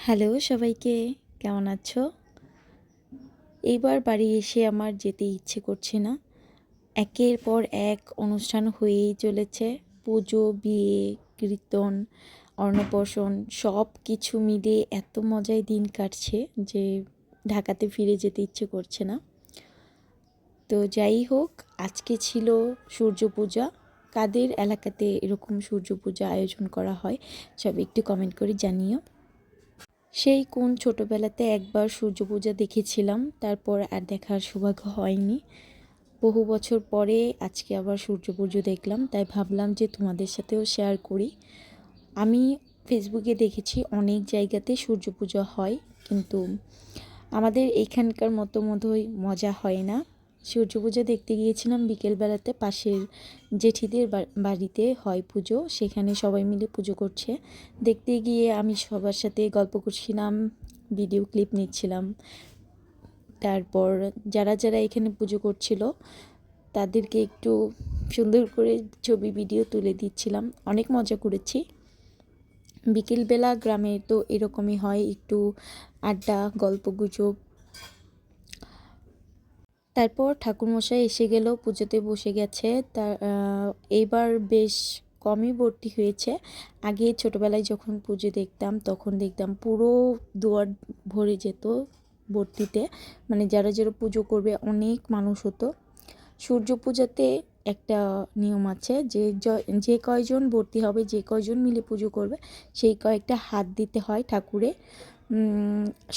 Hello সবাইকে, কেমন আছো? এইবার বাড়ি এসে আমার যেতে ইচ্ছে করছে না। একের পর এক অনুষ্ঠান হয়েই চলেছে। পুজো, বিয়ে, কীর্তন, অন্নপ্রাশন সব কিছু মিলে এত মজায় দিন কাটছে যে ঢাকাতে ফিরে যেতে ইচ্ছে করছে না। তো যাই হোক, আজকে ছিল সূর্য পূজা। কাদের এলাকাতে এরকম সূর্য পূজা আয়োজন করা হয় সব একটু কমেন্ট করে জানিও। সেই কোন ছোটোবেলাতে একবার সূর্য পূজা দেখেছিলাম, তারপর আর দেখার সৌভাগ্য হয়নি। বহু বছর পরে আজকে আবার সূর্য পুজো দেখলাম, তাই ভাবলাম যে তোমাদের সাথেও শেয়ার করি। আমি ফেসবুকে দেখেছি অনেক জায়গাতে সূর্য পূজা হয়, কিন্তু আমাদের এইখানকার মতোই মজা হয় না। সূর্য পূজা দেখতে গিয়েছিলাম বিকেলবেলাতে, পাশের জেঠিদের বাড়িতে হয় পুজো, সেখানে সবাই মিলে পুজো করছে। দেখতে গিয়ে আমি সবার সাথে গল্প করছিলাম, ভিডিও ক্লিপ নিচ্ছিলাম। তারপর যারা যারা এখানে পুজো করছিল তাদেরকে একটু সুন্দর করে ছবি ভিডিও তুলে দিচ্ছিলাম। অনেক মজা করেছি। বিকেলবেলা গ্রামে তো এরকমই হয়, একটু আড্ডা, গল্পগুজব। তারপর ঠাকুরমশাই এসে গেল, পুজোতে বসে গেছে। তার এইবার বেশ কমই ভর্তি হয়েছে। আগে ছোটোবেলায় যখন পুজো দেখতাম তখন দেখতাম পুরো দুয়ার ভরে যেত ভর্তিতে, মানে যারা যারা পুজো করবে অনেক মানুষ হতো। সূর্য পূজাতে একটা নিয়ম আছে যে যে কয়জন ভর্তি হবে, যে কয়জন মিলে পুজো করবে, সেই কয়েকটা হাত দিতে হয় ঠাকুরে।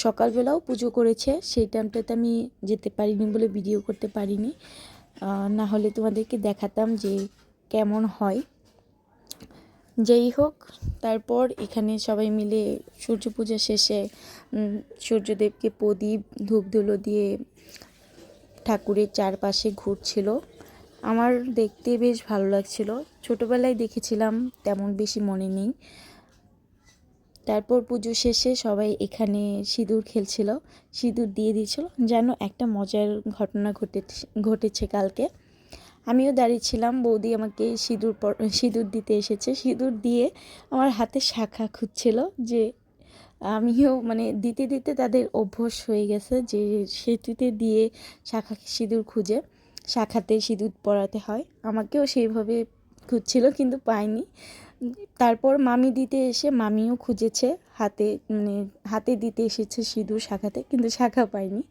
সকালবেলাও পুজো করেছে, সেই টাইমটাতে আমি যেতে পারিনি বলে ভিডিও করতে পারিনি, না হলে তোমাদেরকে দেখাতাম যে কেমন হয়। যেই হোক, তারপর এখানে সবাই মিলে সূর্য পূজা শেষে সূর্যদেবকে প্রদীপ ধূপধুলো দিয়ে ঠাকুরের চারপাশে ঘুরছিল। আমার দেখতে বেশ ভালো লাগছিল। ছোটোবেলায় দেখেছিলাম, তেমন বেশি মনে নেই। তারপর পুজো শেষে সবাই এখানে সিঁদুর খেলছিল, সিঁদুর দিয়ে দিয়েছিল। যেন একটা মজার ঘটনা ঘটেছে কালকে। আমিও দাঁড়িয়েছিলাম, বৌদি আমাকে সিঁদুর দিতে এসেছে। সিঁদুর দিয়ে আমার হাতে শাঁখা খুঁজছিল, যে আমিও মানে দিতে দিতে তাদের অভ্যাস হয়ে গেছে যে সেতুতে দিয়ে শাঁখা সিঁদুর খুঁজে শাঁখাতে সিঁদুর পরাতে হয়। আমাকেও সেইভাবে খুঁজছিল, কিন্তু পাইনি। তারপর মামি দিতে এসে মামিও খুঁজেছে, হাতে দিতে এসেছে সিঁদুর শাঁখাতে, কিন্তু শাঁখা পাইনি।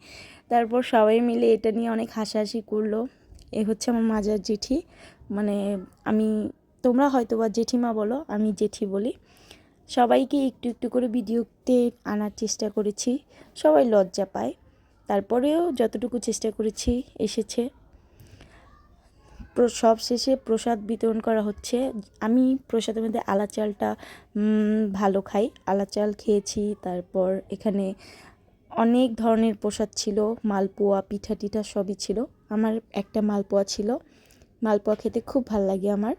তারপর সবাই মিলে এটা নিয়ে অনেক হাসাহাসি করলো। এ হচ্ছে আমার মাজার জেঠি, মানে তোমরা হয়তো বা জেঠিমা বলো, আমি জেঠি বলি। সবাইকে একটু একটু করে ভিডিওতে আনার চেষ্টা করেছি, সবাই লজ্জা পায়। তারপরেও যতটুকু চেষ্টা করেছি এসেছে। সব শেষে প্রসাদ বিতরণ করা হচ্ছে। আমি প্রসাদের মধ্যে আলা চালটা ভালো খাই, আলা চাল খেয়েছি। তারপর এখানে অনেক ধরনের প্রসাদ ছিল, মালপোয়া, পিঠা টিঠা সবই ছিল। আমার একটা মালপোয়া ছিল, মালপোয়া খেতে খুব ভালো লাগে আমার।